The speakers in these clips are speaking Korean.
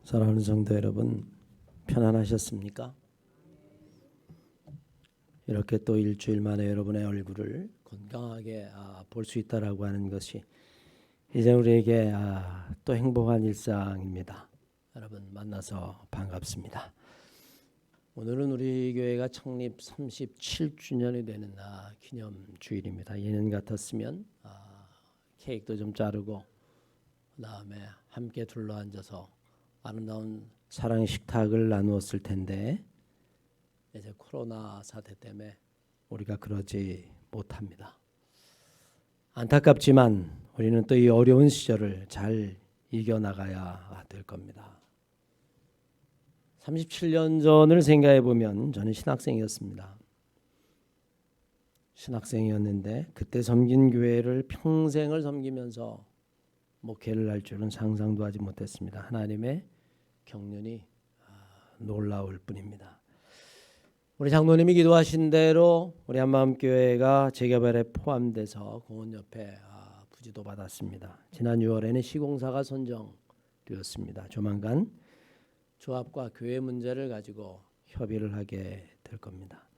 사랑하는 성도 여러분, 편안하셨습니까? 이렇게 또 일주일 만에 여러분의 얼굴을 건강하게 볼 수 있다라고 하는 것이 이제 우리에게 또 행복한 일상입니다. 여러분 만나서 반갑습니다. 오늘은 우리 교회가 창립 37주년이 되는 기념 주일입니다. 예년 같았으면 케이크도 좀 자르고 그다음에 함께 둘러앉아서 아름다운 사랑의 식탁을 나누었을 텐데 이제 코로나 사태 때문에 우리가 그러지 못합니다. 안타깝지만 우리는 또 이 어려운 시절을 잘 이겨나가야 될 겁니다. 37년 전을 생각해 보면 저는 신학생이었습니다. 신학생이었는데 그때 섬긴 교회를 평생을 섬기면서 목회를 할 줄은 상상도 하지 못했습니다. 하나님의 경륜이 놀라울 뿐입니다. 우리 장로님이 기도하신 대로 우리 한마음교회가 재개발에 포함돼서 공원 옆에 부지도 받았습니다. 지난 6월에는 시공사가 선정되었습니다. 조만간 조합과 교회 문제를 가지고 협의를 하게 될 겁니다.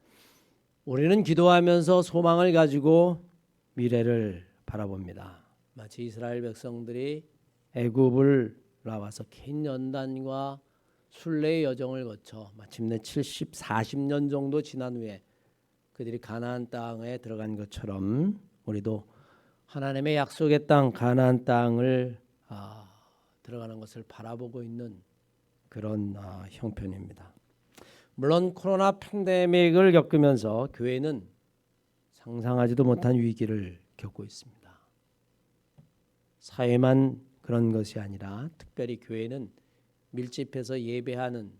우리는 기도하면서 소망을 가지고 미래를 바라봅니다. 마치 이스라엘 백성들이 애굽을 나와서 긴 연단과 순례의 여정을 거쳐 마침내 40년 정도 지난 후에 그들이 가나안 땅에 들어간 것처럼 우리도 하나님의 약속의 땅 가나안 땅을 들어가는 것을 바라보고 있는 그런 형편입니다. 물론 코로나 팬데믹을 겪으면서 교회는 상상하지도 못한 위기를 겪고 있습니다. 사회만 그런 것이 아니라 특별히 교회는 밀집해서 예배하는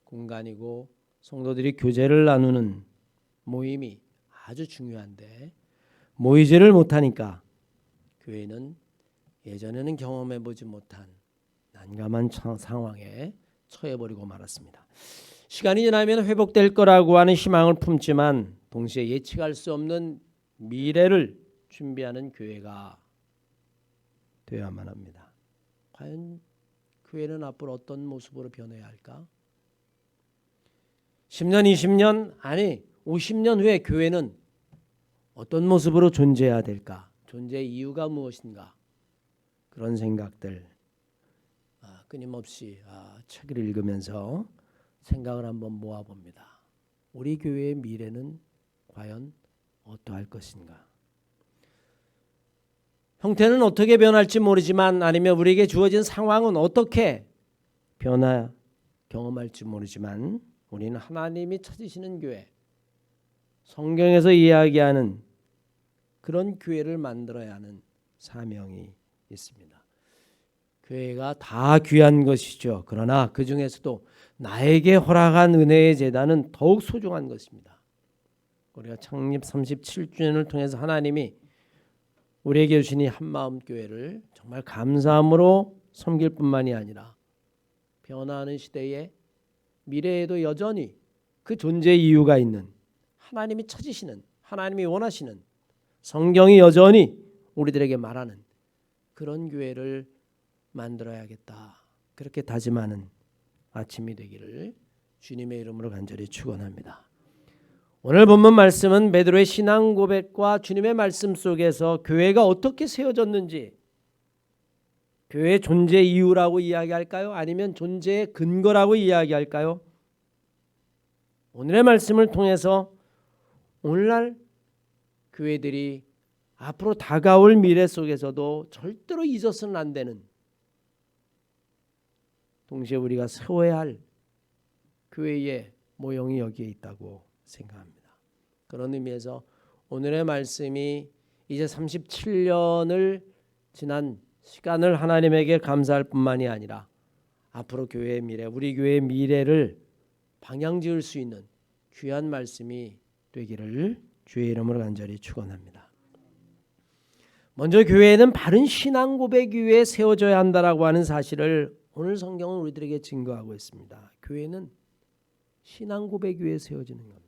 공간이고 성도들이 교제를 나누는 모임이 아주 중요한데 모이지를 못하니까 교회는 예전에는 경험해보지 못한 난감한 상황에 처해버리고 말았습니다. 시간이 지나면 회복될 거라고 하는 희망을 품지만 동시에 예측할 수 없는 미래를 준비하는 교회가 되어야만 합니다. 과연 교회는 앞으로 어떤 모습으로 변해야 할까? 10년, 20년, 아니 50년 후에 교회는 어떤 모습으로 존재해야 될까? 존재의 이유가 무엇인가? 그런 생각들 끊임없이 책을 읽으면서 생각을 한번 모아봅니다. 우리 교회의 미래는 과연 어떠할 것인가? 형태는 어떻게 변할지 모르지만 아니면 우리에게 주어진 상황은 어떻게 경험할지 모르지만 우리는 하나님이 찾으시는 교회, 성경에서 이야기하는 그런 교회를 만들어야 하는 사명이 있습니다. 교회가 다 귀한 것이죠. 그러나 그 중에서도 나에게 허락한 은혜의 제단은 더욱 소중한 것입니다. 우리가 창립 37주년을 통해서 하나님이 우리에게 주신 이 한마음교회를 정말 감사함으로 섬길 뿐만이 아니라 변화하는 시대에 미래에도 여전히 그 존재의 이유가 있는 하나님이 찾으시는 하나님이 원하시는 성경이 여전히 우리들에게 말하는 그런 교회를 만들어야겠다. 그렇게 다짐하는 아침이 되기를 주님의 이름으로 간절히 축원합니다. 오늘 본문 말씀은 베드로의 신앙 고백과 주님의 말씀 속에서 교회가 어떻게 세워졌는지, 교회의 존재 이유라고 이야기할까요? 아니면 존재의 근거라고 이야기할까요? 오늘의 말씀을 통해서 오늘날 교회들이 앞으로 다가올 미래 속에서도 절대로 잊어서는 안 되는, 동시에 우리가 세워야 할 교회의 모형이 여기에 있다고 생각합니다. 그런 의미에서 오늘의 말씀이 이제 37년을 지난 시간을 하나님에게 감사할 뿐만이 아니라 앞으로 교회의 미래, 우리 교회의 미래를 방향 지을 수 있는 귀한 말씀이 되기를 주의 이름으로 간절히 축원합니다. 먼저 교회는 바른 신앙 고백 위에 세워져야 한다라고 하는 사실을 오늘 성경은 우리들에게 증거하고 있습니다. 교회는 신앙 고백 위에 세워지는 겁니다.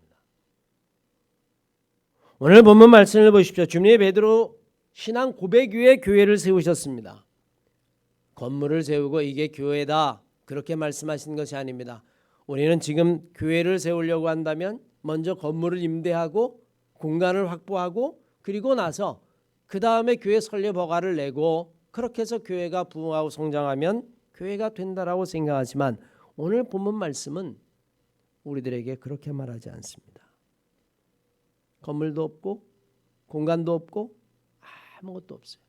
오늘 본문 말씀을 보십시오. 주님의 베드로 신앙 고백 위에 교회를 세우셨습니다. 건물을 세우고 이게 교회다, 그렇게 말씀하신 것이 아닙니다. 우리는 지금 교회를 세우려고 한다면 먼저 건물을 임대하고 공간을 확보하고 그리고 나서 그 다음에 교회 설립 허가를 내고 그렇게 해서 교회가 부흥하고 성장하면 교회가 된다라고 생각하지만 오늘 본문 말씀은 우리들에게 그렇게 말하지 않습니다. 건물도 없고 공간도 없고 아무것도 없어요.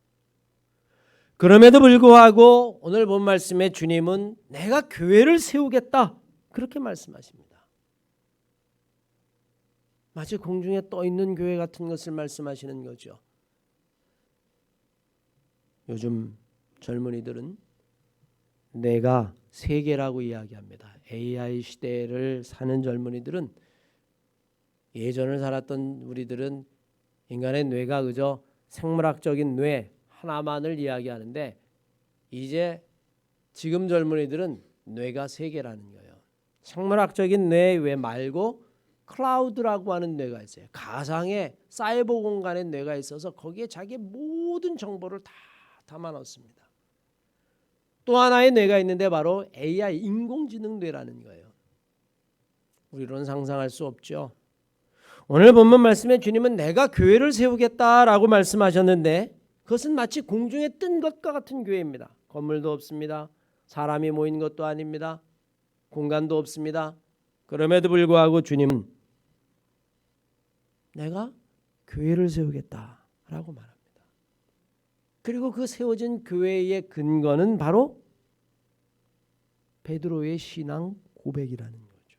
그럼에도 불구하고 오늘 본 말씀에 주님은 내가 교회를 세우겠다 그렇게 말씀하십니다. 마치 공중에 떠 있는 교회 같은 것을 말씀하시는 거죠. 요즘 젊은이들은 내가 세계라고 이야기합니다. AI 시대를 사는 젊은이들은 예전을 살았던 우리들은 인간의 뇌가 그저 생물학적인 뇌 하나만을 이야기하는데 이제 지금 젊은이들은 뇌가 세계라는 거예요. 생물학적인 뇌 외 말고 클라우드라고 하는 뇌가 있어요. 가상의 사이버 공간의 뇌가 있어서 거기에 자기의 모든 정보를 다 담아 넣습니다. 또 하나의 뇌가 있는데 바로 AI 인공지능 뇌라는 거예요. 우리로는 상상할 수 없죠. 오늘 본문 말씀에 주님은 내가 교회를 세우겠다라고 말씀하셨는데 그것은 마치 공중에 뜬 것과 같은 교회입니다. 건물도 없습니다. 사람이 모인 것도 아닙니다. 공간도 없습니다. 그럼에도 불구하고 주님은 내가 교회를 세우겠다라고 말합니다. 그리고 그 세워진 교회의 근거는 바로 베드로의 신앙 고백이라는 거죠.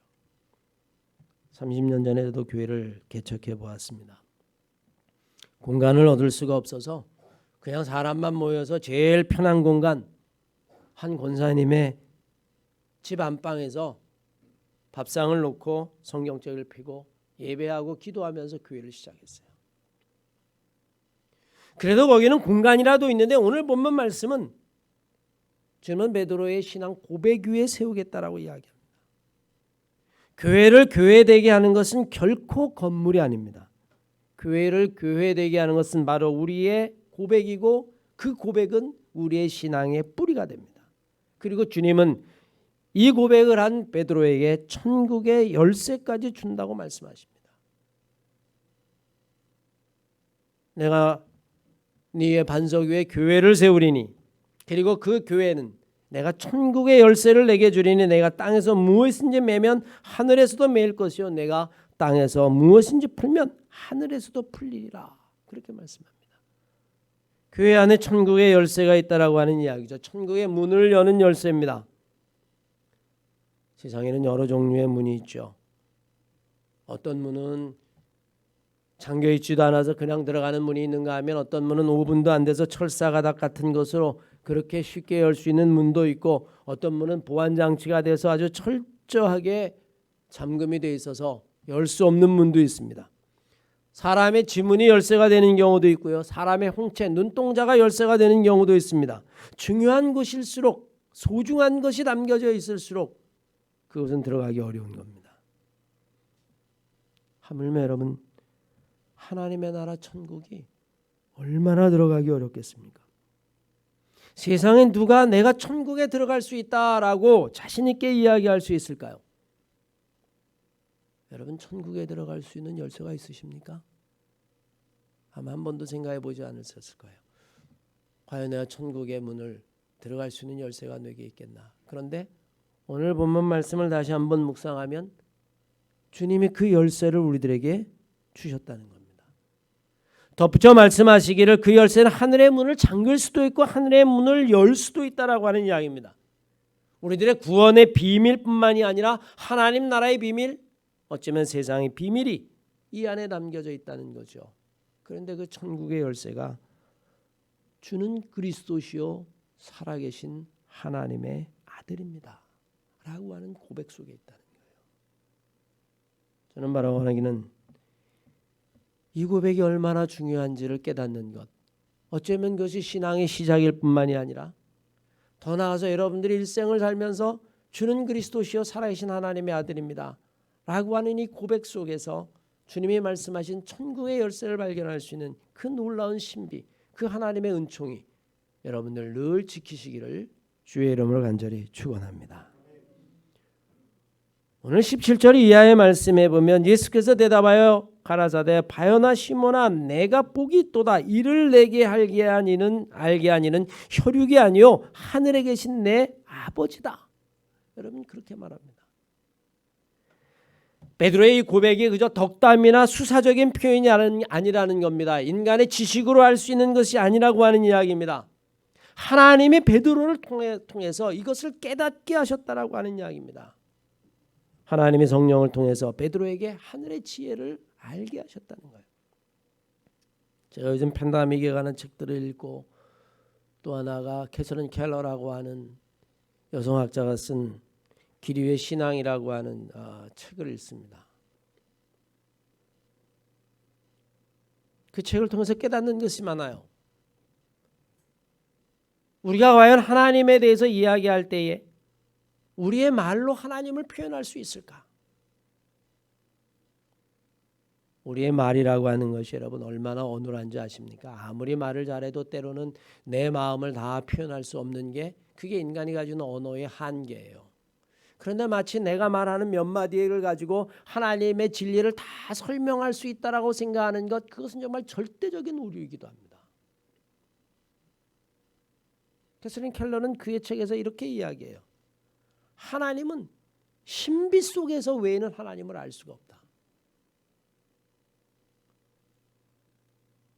30년 전에도 교회를 개척해 보았습니다. 공간을 얻을 수가 없어서 그냥 사람만 모여서 제일 편한 공간 한 권사님의 집 안방에서 밥상을 놓고 성경책을 펴고 예배하고 기도하면서 교회를 시작했어요. 그래도 거기는 공간이라도 있는데 오늘 본문 말씀은 주님은 베드로의 신앙 고백 위에 세우겠다라고 이야기합니다. 교회를 교회되게 하는 것은 결코 건물이 아닙니다. 교회를 교회되게 하는 것은 바로 우리의 고백이고 그 고백은 우리의 신앙의 뿌리가 됩니다. 그리고 주님은 이 고백을 한 베드로에게 천국의 열쇠까지 준다고 말씀하십니다. 내가 네의 반석 위에 교회를 세우리니 그리고 그 교회는 내가 천국의 열쇠를 내게 주리니 내가 땅에서 무엇인지 매면 하늘에서도 매일 것이요 내가 땅에서 무엇인지 풀면 하늘에서도 풀리리라 그렇게 말씀합니다. 교회 안에 천국의 열쇠가 있다라고 하는 이야기죠. 천국의 문을 여는 열쇠입니다. 세상에는 여러 종류의 문이 있죠. 어떤 문은 잠겨 있지도 않아서 그냥 들어가는 문이 있는가 하면 어떤 문은 5분도 안 돼서 철사가닥 같은 것으로 그렇게 쉽게 열 수 있는 문도 있고 어떤 문은 보안 장치가 돼서 아주 철저하게 잠금이 돼 있어서 열 수 없는 문도 있습니다. 사람의 지문이 열쇠가 되는 경우도 있고요. 사람의 홍채, 눈동자가 열쇠가 되는 경우도 있습니다. 중요한 곳일수록 소중한 것이 담겨져 있을수록 그것은 들어가기 어려운 겁니다. 하물며 여러분 하나님의 나라 천국이 얼마나 들어가기 어렵겠습니까? 세상에 누가 내가 천국에 들어갈 수 있다라고 자신 있게 이야기할 수 있을까요? 여러분 천국에 들어갈 수 있는 열쇠가 있으십니까? 아마 한 번도 생각해 보지 않으셨을 거예요. 과연 내가 천국의 문을 들어갈 수 있는 열쇠가 내게 있겠나? 그런데 오늘 본문 말씀을 다시 한번 묵상하면 주님이 그 열쇠를 우리들에게 주셨다는 겁니다. 덧붙여 말씀하시기를 그 열쇠는 하늘의 문을 잠글 수도 있고 하늘의 문을 열 수도 있다라고 하는 이야기입니다. 우리들의 구원의 비밀뿐만이 아니라 하나님 나라의 비밀, 어쩌면 세상의 비밀이 이 안에 담겨져 있다는 거죠. 그런데 그 천국의 열쇠가 주는 그리스도시요 살아계신 하나님의 아들입니다 라고 하는 고백 속에 있다는 거예요. 저는 바로 원하기는 이 고백이 얼마나 중요한지를 깨닫는 것, 어쩌면 그것이 신앙의 시작일 뿐만이 아니라 더 나아가서 여러분들이 일생을 살면서 주는 그리스도시요 살아계신 하나님의 아들입니다 라고 하는 이 고백 속에서 주님이 말씀하신 천국의 열쇠를 발견할 수 있는 그 놀라운 신비, 그 하나님의 은총이 여러분들 늘 지키시기를 주의 이름으로 간절히 축원합니다. 오늘 17절 이하의 말씀에 보면 예수께서 대답하여 가라사대 바요나 시몬아 내가 복이 있도다. 이를 내게 알게 하니는 혈육이 아니요 하늘에 계신 내 아버지다. 여러분 그렇게 말합니다. 베드로의 이 고백이 그저 덕담이나 수사적인 표현이 아니라는 겁니다. 인간의 지식으로 알 수 있는 것이 아니라고 하는 이야기입니다. 하나님이 베드로를 통해서 이것을 깨닫게 하셨다라고 하는 이야기입니다. 하나님이 성령을 통해서 베드로에게 하늘의 지혜를 알게 하셨다는 거예요. 제가 요즘 팬데믹에 관한 책들을 읽고 또 하나가 캐서린 켈러라고 하는 여성학자가 쓴 길 위의 신앙이라고 하는 책을 읽습니다. 그 책을 통해서 깨닫는 것이 많아요. 우리가 과연 하나님에 대해서 이야기할 때에 우리의 말로 하나님을 표현할 수 있을까? 우리의 말이라고 하는 것이 여러분 얼마나 어눌한지 아십니까? 아무리 말을 잘해도 때로는 내 마음을 다 표현할 수 없는 게 그게 인간이 가지는 언어의 한계예요. 그런데 마치 내가 말하는 몇 마디를 가지고 하나님의 진리를 다 설명할 수 있다라고 생각하는 것, 그것은 정말 절대적인 오류이기도 합니다. 캐서린 켈러는 그의 책에서 이렇게 이야기해요. 하나님은 신비 속에서 외에는 하나님을 알 수가 없다.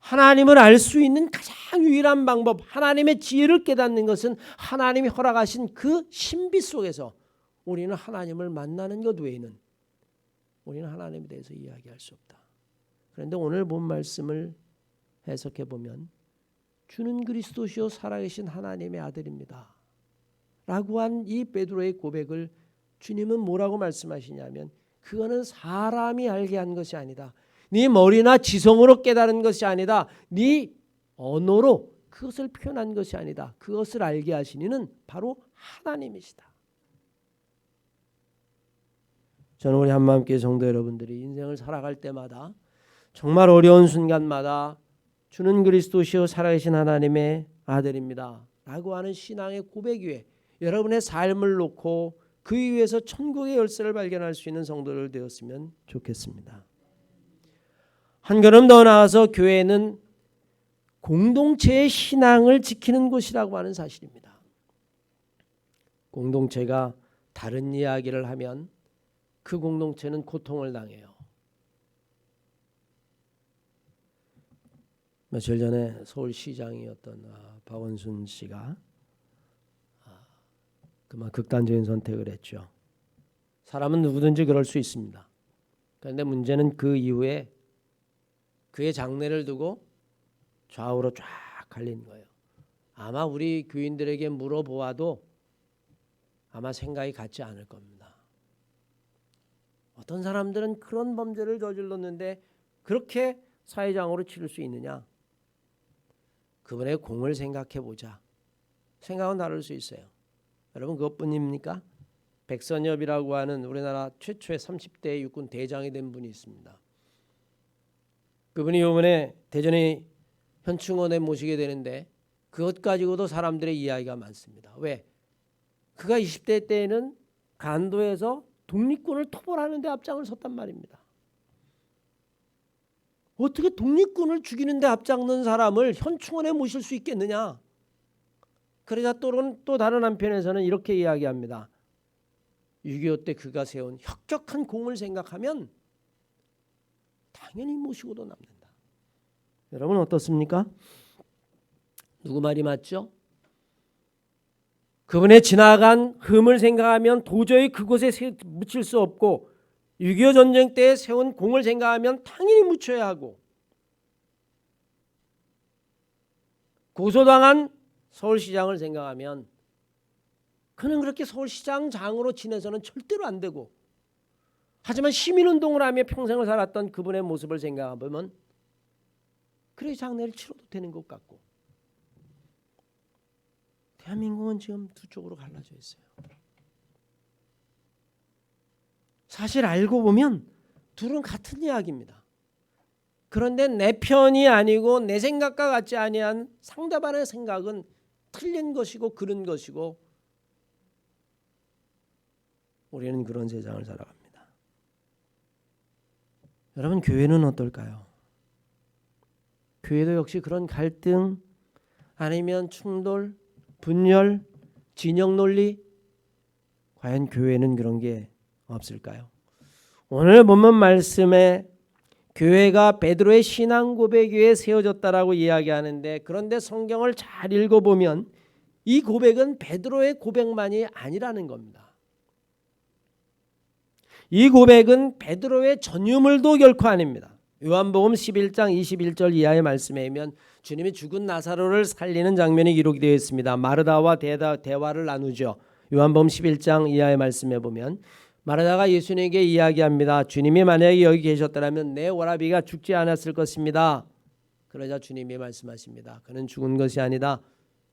하나님을 알 수 있는 가장 유일한 방법, 하나님의 지혜를 깨닫는 것은 하나님이 허락하신 그 신비 속에서 우리는 하나님을 만나는 것 외에는 우리는 하나님에 대해서 이야기할 수 없다. 그런데 오늘 본 말씀을 해석해 보면 주는 그리스도시요 살아계신 하나님의 아들입니다 라고 한 이 베드로의 고백을 주님은 뭐라고 말씀하시냐면 그거는 사람이 알게 한 것이 아니다. 네 머리나 지성으로 깨달은 것이 아니다. 네 언어로 그것을 표현한 것이 아니다. 그것을 알게 하신 이는 바로 하나님이시다. 저는 우리 한마음교회 성도 여러분들이 인생을 살아갈 때마다 정말 어려운 순간마다 주는 그리스도시요 살아계신 하나님의 아들입니다 라고 하는 신앙의 고백 위에 여러분의 삶을 놓고 그 위에서 천국의 열쇠를 발견할 수 있는 성도들 되었으면 좋겠습니다. 한 걸음 더 나아가서 교회는 공동체의 신앙을 지키는 곳이라고 하는 사실입니다. 공동체가 다른 이야기를 하면 그 공동체는 고통을 당해요. 며칠 전에 서울시장이었던 박원순 씨가 그만 극단적인 선택을 했죠. 사람은 누구든지 그럴 수 있습니다. 그런데 문제는 그 이후에 그의 장래를 두고 좌우로 쫙 갈린 거예요. 아마 우리 교인들에게 물어보아도 아마 생각이 같지 않을 겁니다. 어떤 사람들은 그런 범죄를 저질렀는데 그렇게 사회장으로 치를 수 있느냐? 그분의 공을 생각해 보자. 생각은 다를 수 있어요. 여러분 그것뿐입니까? 백선엽이라고 하는 우리나라 최초의 30대 육군 대장이 된 분이 있습니다. 그분이 이번에 대전의 현충원에 모시게 되는데 그것 가지고도 사람들의 이야기가 많습니다. 왜? 그가 20대 때에는 간도에서 독립군을 토벌하는 데 앞장을 섰단 말입니다. 어떻게 독립군을 죽이는 데 앞장선 사람을 현충원에 모실 수 있겠느냐? 그러자 또 다른 한편에서는 이렇게 이야기합니다. 6.25 때 그가 세운 혁혁한 공을 생각하면 당연히 모시고도 남는다. 여러분 어떻습니까? 누구 말이 맞죠? 그분의 지나간 흠을 생각하면 도저히 그곳에 묻힐 수 없고 6.25 전쟁 때 세운 공을 생각하면 당연히 묻혀야 하고 고소당한 서울시장을 생각하면 그는 그렇게 서울시장장으로 지내서는 절대로 안 되고 하지만 시민운동을 하며 평생을 살았던 그분의 모습을 생각해보면 그래 장례를 치러도 되는 것 같고 대한민국은 지금 두 쪽으로 갈라져 있어요. 사실 알고 보면 둘은 같은 이야기입니다. 그런데 내 편이 아니고 내 생각과 같지 아니한 상대방의 생각은 틀린 것이고 그른 것이고 우리는 그런 세상을 살아갑니다. 여러분, 교회는 어떨까요? 교회도 역시 그런 갈등 아니면 충돌, 분열, 진영 논리, 과연 교회는 그런 게 없을까요? 오늘 본문 말씀에 교회가 베드로의 신앙 고백 위에 세워졌다라고 이야기하는데, 그런데 성경을 잘 읽어보면 이 고백은 베드로의 고백만이 아니라는 겁니다. 이 고백은 베드로의 전유물도 결코 아닙니다. 요한복음 11장 21절 이하의 말씀에 보면 주님이 죽은 나사로를 살리는 장면이 기록이 되어 있습니다. 마르다와 대화를 나누죠. 요한복음 11장 이하의 말씀에 보면 마르다가 예수님에게 이야기합니다. 주님이 만약에 여기 계셨더라면 내 오라비가 죽지 않았을 것입니다. 그러자 주님이 말씀하십니다. 그는 죽은 것이 아니다.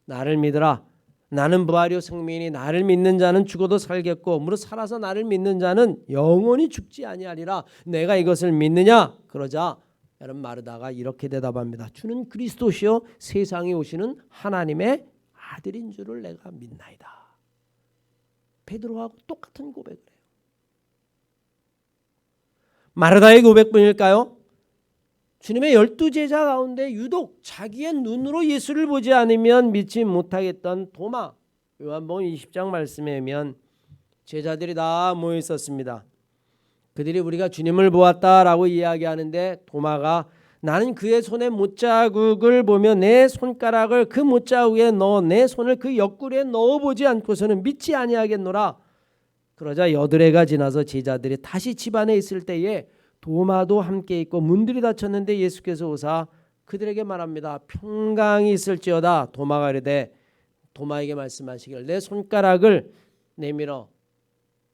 나를 믿으라. 나는 부활이요 생명이니 나를 믿는 자는 죽어도 살겠고 무릇 살아서 나를 믿는 자는 영원히 죽지 아니하리라. 내가 이것을 믿느냐? 그러자 여러분 마르다가 이렇게 대답합니다. 주는 그리스도시요 세상에 오시는 하나님의 아들인 줄을 내가 믿나이다. 베드로하고 똑같은 고백을 해요. 마르다의 고백뿐일까요? 주님의 12제자 가운데 유독 자기의 눈으로 예수를 보지 않으면 믿지 못하겠던 도마, 요한복음 20장 말씀에 보면 제자들이 다 모여 있었습니다. 그들이 우리가 주님을 보았다라고 이야기하는데 도마가 나는 그의 손에 못자국을 보며 내 손가락을 그 못자국에 넣어 내 손을 그 옆구리에 넣어보지 않고서는 믿지 아니하겠노라. 그러자 여드레가 지나서 제자들이 다시 집 안에 있을 때에 도마도 함께 있고 문들이 닫혔는데 예수께서 오사 그들에게 말합니다. 평강이 있을지어다. 도마가 이르되 도마에게 말씀하시길 내 손가락을 내밀어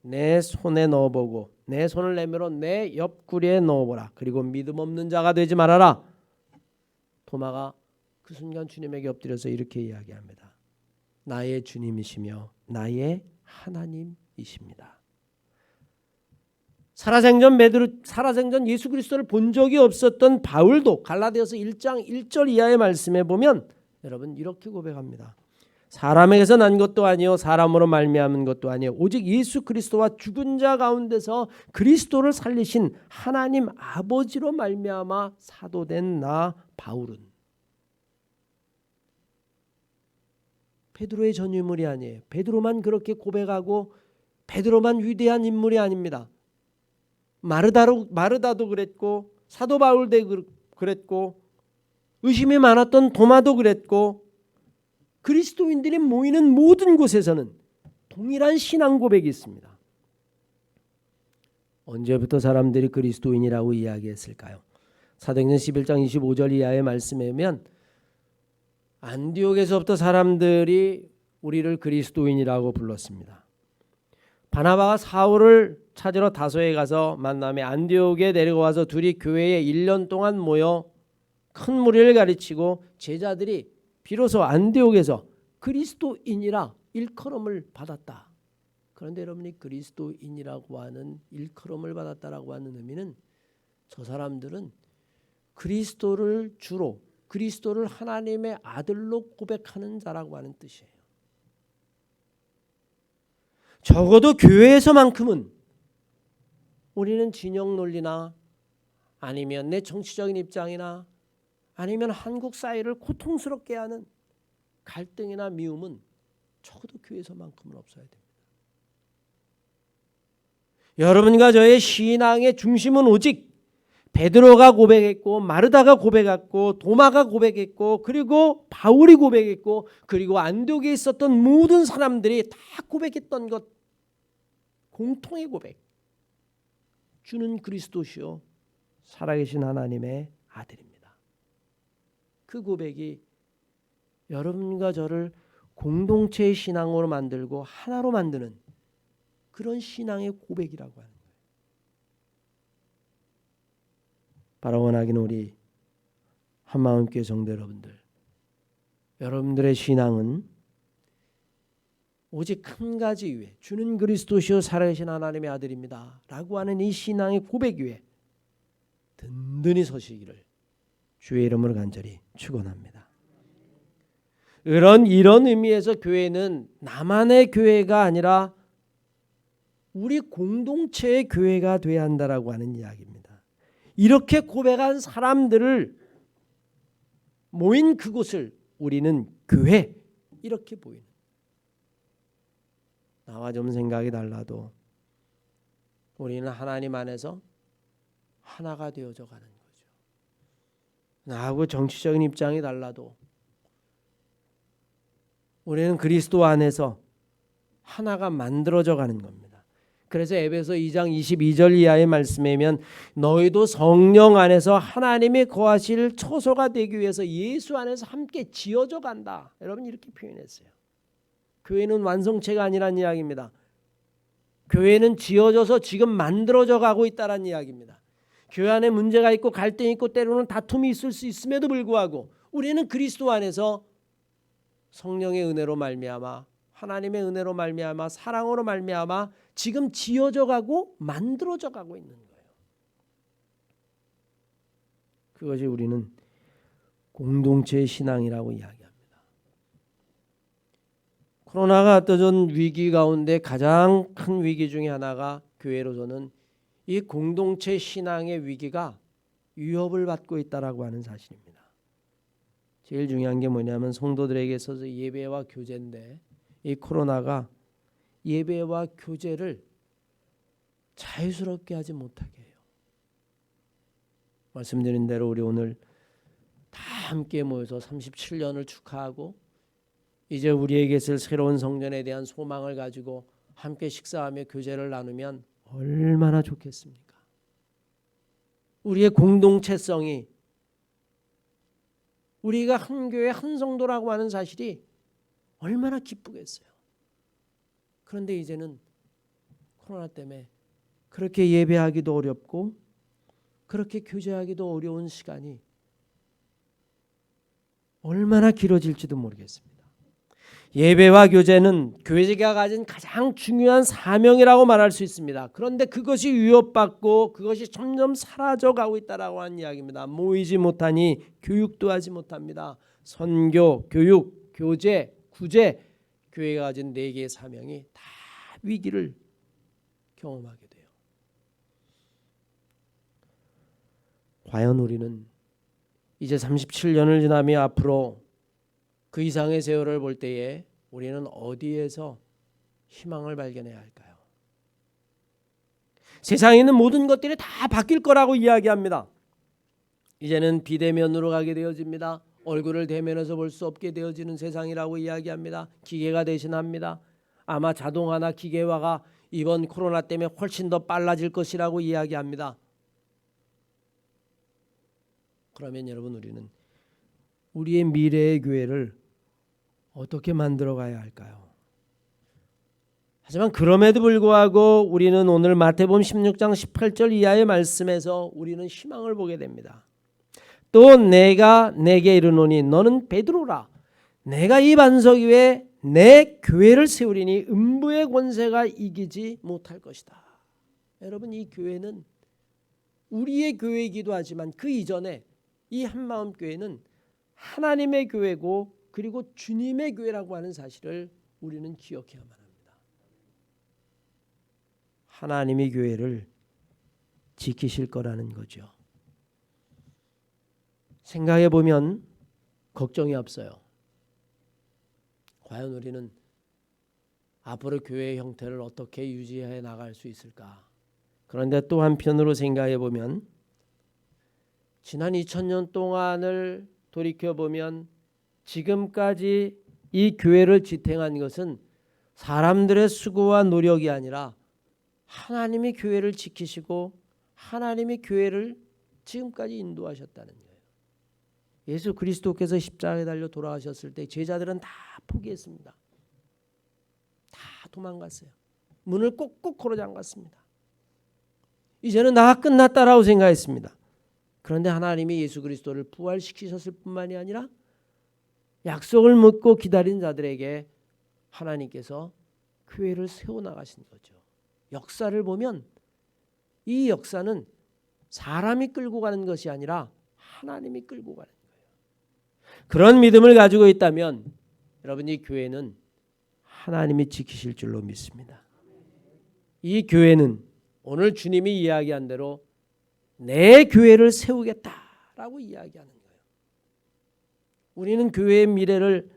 내 손에 넣어보고 내 손을 내밀어 내 옆구리에 넣어보라. 그리고 믿음 없는 자가 되지 말아라. 도마가 그 순간 주님에게 엎드려서 이렇게 이야기합니다. 나의 주님이시며 나의 하나님이십니다. 살아생전 예수 그리스도를 본 적이 없었던 바울도 갈라디아서 1장 1절 이하의 말씀에 보면 여러분 이렇게 고백합니다. 사람에게서 난 것도 아니요 사람으로 말미암은 것도 아니요 오직 예수 그리스도와 죽은 자 가운데서 그리스도를 살리신 하나님 아버지로 말미암아 사도된 나 바울은 베드로의 전유물이 아니에요. 베드로만 그렇게 고백하고 베드로만 위대한 인물이 아닙니다. 마르다도 그랬고 사도 바울도 그랬고 의심이 많았던 도마도 그랬고 그리스도인들이 모이는 모든 곳에서는 동일한 신앙 고백이 있습니다. 언제부터 사람들이 그리스도인이라고 이야기했을까요? 사도행전 11장 25절 이하의 말씀에 보면 안디옥에서부터 사람들이 우리를 그리스도인이라고 불렀습니다. 바나바가 사울을 찾으러 다소에 가서 만남에 안디옥에 내려와서 둘이 교회에 1년 동안 모여 큰 무리를 가르치고 제자들이 비로소 안디옥에서 그리스도인이라 일컬음을 받았다. 그런데 여러분이 그리스도인이라고 하는 일컬음을 받았다라고 하는 의미는 저 사람들은 그리스도를 주로 그리스도를 하나님의 아들로 고백하는 자라고 하는 뜻이에요. 적어도 교회에서만큼은 우리는 진영 논리나 아니면 내 정치적인 입장이나 아니면 한국 사회를 고통스럽게 하는 갈등이나 미움은 적어도 교회에서만큼은 없어야 됩니다. 여러분과 저의 신앙의 중심은 오직 베드로가 고백했고 마르다가 고백했고 도마가 고백했고 그리고 바울이 고백했고 그리고 안디옥에 있었던 모든 사람들이 다 고백했던 것 공통의 고백. 주는 그리스도시요 살아계신 하나님의 아들입니다. 그 고백이 여러분과 저를 공동체의 신앙으로 만들고 하나로 만드는 그런 신앙의 고백이라고 하는 거예요. 바로 원하기는 우리 한마음교회 성도 여러분들, 여러분들의 신앙은 오직 한 가지 위에 주는 그리스도시요 살아계신 하나님의 아들입니다 라고 하는 이 신앙의 고백 위에 든든히 서시기를 주의 이름으로 간절히 축원합니다. 이런 의미에서 교회는 나만의 교회가 아니라 우리 공동체의 교회가 돼야 한다라고 하는 이야기입니다. 이렇게 고백한 사람들을 모인 그곳을 우리는 교회 이렇게 보이는, 나와 좀 생각이 달라도 우리는 하나님 안에서 하나가 되어져 가는 거죠. 나하고 정치적인 입장이 달라도 우리는 그리스도 안에서 하나가 만들어져 가는 겁니다. 그래서 에베소 2장 22절 이하의 말씀이면 너희도 성령 안에서 하나님이 거하실 초소가 되기 위해서 예수 안에서 함께 지어져 간다. 여러분 이렇게 표현했어요. 교회는 완성체가 아니란 이야기입니다. 교회는 지어져서 지금 만들어져 가고 있다는 이야기입니다. 교회 안에 문제가 있고 갈등이 있고 때로는 다툼이 있을 수 있음에도 불구하고 우리는 그리스도 안에서 성령의 은혜로 말미암아 하나님의 은혜로 말미암아 사랑으로 말미암아 지금 지어져 가고 만들어져 가고 있는 거예요. 그것이 우리는 공동체의 신앙이라고 이야기합니다. 코로나가 떠든 위기 가운데 가장 큰 위기 중에 하나가 교회로서는 이 공동체 신앙의 위기가 위협을 받고 있다라고 하는 사실입니다. 제일 중요한 게 뭐냐면 성도들에게 있어서 예배와 교제인데 이 코로나가 예배와 교제를 자유스럽게 하지 못하게 해요. 말씀드린 대로 우리 오늘 다 함께 모여서 37년을 축하하고 이제 우리에게 있을 새로운 성전에 대한 소망을 가지고 함께 식사하며 교제를 나누면 얼마나 좋겠습니까? 우리의 공동체성이, 우리가 한 교회 한 성도라고 하는 사실이 얼마나 기쁘겠어요. 그런데 이제는 코로나 때문에 그렇게 예배하기도 어렵고 그렇게 교제하기도 어려운 시간이 얼마나 길어질지도 모르겠습니다. 예배와 교제는 교회가 가진 가장 중요한 사명이라고 말할 수 있습니다. 그런데 그것이 위협받고 그것이 점점 사라져가고 있다라고 하는 이야기입니다. 모이지 못하니 교육도 하지 못합니다. 선교, 교육, 교제, 구제, 교회가 가진 4개의 사명이 다 위기를 경험하게 돼요. 과연 우리는 이제 37년을 지나며 앞으로 그 이상의 세월을 볼 때에 우리는 어디에서 희망을 발견해야 할까요? 세상에 있는 모든 것들이 다 바뀔 거라고 이야기합니다. 이제는 비대면으로 가게 되어집니다. 얼굴을 대면해서 볼 수 없게 되어지는 세상이라고 이야기합니다. 기계가 대신합니다. 아마 자동화나 기계화가 이번 코로나 때문에 훨씬 더 빨라질 것이라고 이야기합니다. 그러면 여러분 우리는 우리의 미래의 교회를 어떻게 만들어 가야 할까요? 하지만 그럼에도 불구하고 우리는 오늘 마태복음 16장 18절 이하의 말씀에서 우리는 희망을 보게 됩니다. 또 내가 내게 이르노니 너는 베드로라. 내가 이 반석 위에 내 교회를 세우리니 음부의 권세가 이기지 못할 것이다. 여러분 이 교회는 우리의 교회이기도 하지만 그 이전에 이 한마음 교회는 하나님의 교회고 그리고 주님의 교회라고 하는 사실을 우리는 기억해야만 합니다. 하나님의 교회를 지키실 거라는 거죠. 생각해 보면 걱정이 없어요. 과연 우리는 앞으로 교회의 형태를 어떻게 유지해 나갈 수 있을까? 그런데 또 한편으로 생각해 보면 지난 2000년 동안을 돌이켜 보면 지금까지 이 교회를 지탱한 것은 사람들의 수고와 노력이 아니라 하나님이 교회를 지키시고 하나님이 교회를 지금까지 인도하셨다는 거예요. 예수 그리스도께서 십자가에 달려 돌아가셨을 때 제자들은 다 포기했습니다. 다 도망갔어요. 문을 꼭꼭 걸어 잠갔습니다. 이제는 다 끝났다라고 생각했습니다. 그런데 하나님이 예수 그리스도를 부활시키셨을 뿐만이 아니라 약속을 묻고 기다린 자들에게 하나님께서 교회를 세워나가신 거죠. 역사를 보면 이 역사는 사람이 끌고 가는 것이 아니라 하나님이 끌고 가는 거예요. 그런 믿음을 가지고 있다면 여러분 이 교회는 하나님이 지키실 줄로 믿습니다. 이 교회는 오늘 주님이 이야기한 대로 내 교회를 세우겠다라고 이야기하는 거예요. 우리는 교회의 미래를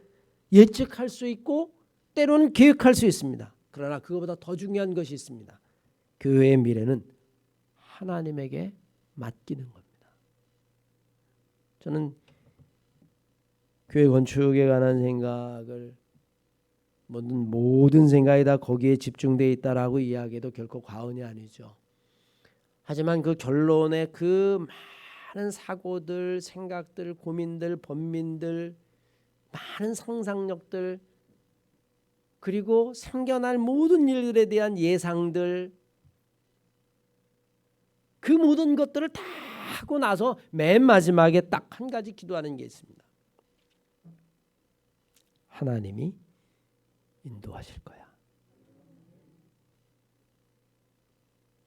예측할 수 있고 때로는 계획할 수 있습니다. 그러나 그것보다 더 중요한 것이 있습니다. 교회의 미래는 하나님에게 맡기는 겁니다. 저는 교회 건축에 관한 생각을 모든 생각이 다 거기에 집중되어 있다라고 이야기해도 결코 과언이 아니죠. 하지만 그 결론에 그 많은 사고들, 생각들, 고민들, 번민들, 많은 상상력들, 그리고 생겨날 모든 일들에 대한 예상들, 그 모든 것들을 다 하고 나서 맨 마지막에 딱 한 가지 기도하는 게 있습니다. 하나님이 인도하실 거야.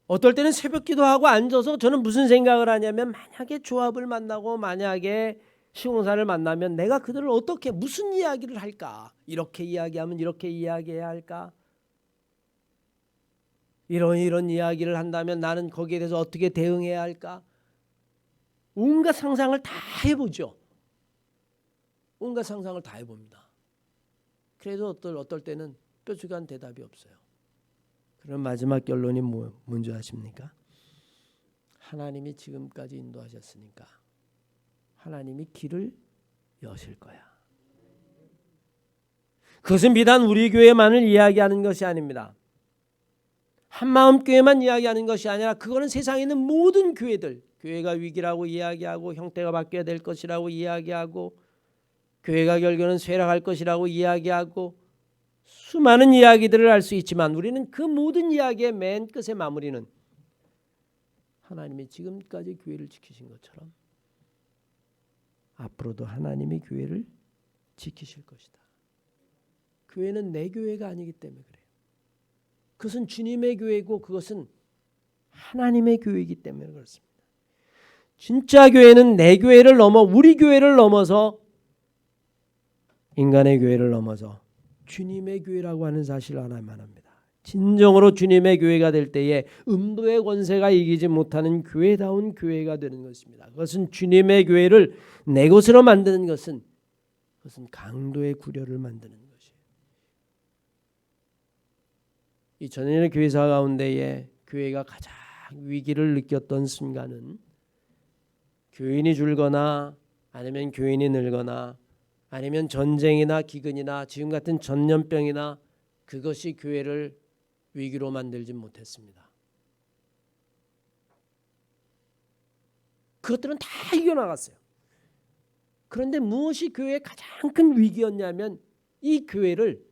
어떨 때는 새벽 기도하고 앉아서 저는 무슨 생각을 하냐면, 만약에 조합을 만나고 만약에 시공사를 만나면 내가 그들을 어떻게 무슨 이야기를 할까? 이렇게 이야기하면 이렇게 이야기해야 할까? 이런 이야기를 한다면 나는 거기에 대해서 어떻게 대응해야 할까? 온갖 상상을 다 해보죠. 온갖 상상을 다 해봅니다. 그래도 어떨 때는 뾰족한 대답이 없어요. 그럼 마지막 결론이 뭔지 아십니까? 하나님이 지금까지 인도하셨으니까 하나님이 길을 여실 거야. 그것은 비단 우리 교회만을 이야기하는 것이 아닙니다. 한마음 교회만 이야기하는 것이 아니라 그거는 세상에 있는 모든 교회들, 교회가 위기라고 이야기하고 형태가 바뀌어야 될 것이라고 이야기하고 교회가 결국은 쇠락할 것이라고 이야기하고 수많은 이야기들을 할 수 있지만 우리는 그 모든 이야기의 맨 끝의 마무리는 하나님이 지금까지 교회를 지키신 것처럼 앞으로도 하나님이 교회를 지키실 것이다. 교회는 내 교회가 아니기 때문에 그래요. 그것은 주님의 교회고 그것은 하나님의 교회이기 때문에 그렇습니다. 진짜 교회는 내 교회를 넘어 우리 교회를 넘어서 인간의 교회를 넘어서 주님의 교회라고 하는 사실을 하나만 합니다. 진정으로 주님의 교회가 될 때에 음부의 권세가 이기지 못하는 교회다운 교회가 되는 것입니다. 그것은 주님의 교회를 내 것으로 만드는 것은 그것은 강도의 구려를 만드는 것이에요. 이 전일의 교회사 가운데에 교회가 가장 위기를 느꼈던 순간은 교인이 줄거나 아니면 교인이 늘거나 아니면 전쟁이나 기근이나 지금 같은 전염병이나 그것이 교회를 위기로 만들지 못했습니다. 그것들은 다 이겨나갔어요. 그런데 무엇이 교회의 가장 큰 위기였냐면 이 교회를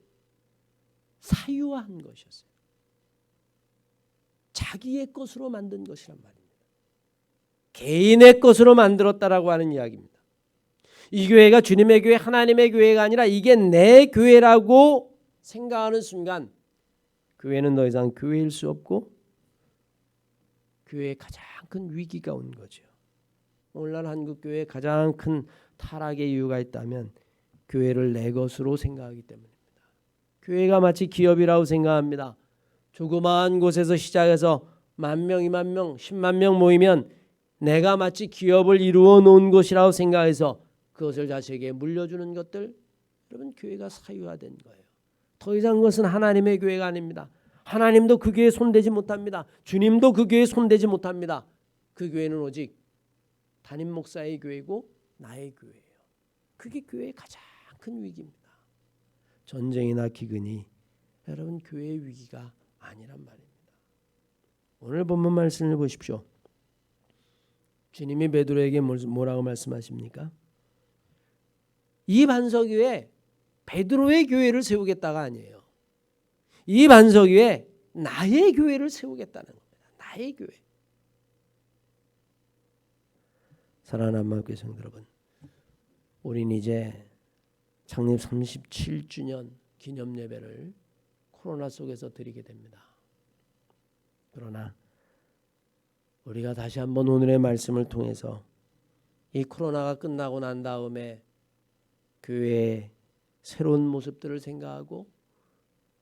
사유화한 것이었어요. 자기의 것으로 만든 것이란 말입니다. 개인의 것으로 만들었다라고 하는 이야기입니다. 이 교회가 주님의 교회, 하나님의 교회가 아니라 이게 내 교회라고 생각하는 순간 교회는 더 이상 교회일 수 없고 교회에 가장 큰 위기가 온 거죠. 오늘날 한국 교회에 가장 큰 타락의 이유가 있다면 교회를 내 것으로 생각하기 때문입니다. 교회가 마치 기업이라고 생각합니다. 조그마한 곳에서 시작해서 10,000명, 20,000명, 10만 명 모이면 내가 마치 기업을 이루어 놓은 곳이라고 생각해서 그것을 자식에게 물려주는 것들, 여러분 교회가 사유화된 거예요. 더 이상 그것은 하나님의 교회가 아닙니다. 하나님도 그 교회에 손대지 못합니다. 주님도 그 교회에 손대지 못합니다. 그 교회는 오직 담임 목사의 교회고 나의 교회예요. 그게 교회의 가장 큰 위기입니다. 전쟁이나 기근이 여러분 교회의 위기가 아니란 말입니다. 오늘 본문 말씀을 보십시오. 주님이 베드로에게 뭐라고 말씀하십니까? 이 반석 위에 베드로의 교회를 세우겠다가 아니에요. 이 반석 위에 나의 교회를 세우겠다는 겁니다. 나의 교회. 사랑하는 한마음교회 성도 여러분, 우린 이제 창립 37주년 기념 예배를 코로나 속에서 드리게 됩니다. 그러나 우리가 다시 한번 오늘의 말씀을 통해서 이 코로나가 끝나고 난 다음에 교회의 새로운 모습들을 생각하고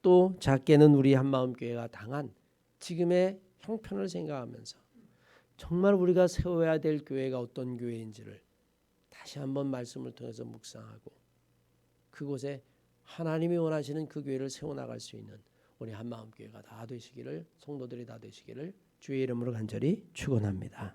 또 작게는 우리 한마음교회가 당한 지금의 형편을 생각하면서 정말 우리가 세워야 될 교회가 어떤 교회인지를 다시 한번 말씀을 통해서 묵상하고 그곳에 하나님이 원하시는 그 교회를 세워나갈 수 있는 우리 한마음교회가 다 되시기를, 성도들이 다 되시기를 주의 이름으로 간절히 축원합니다.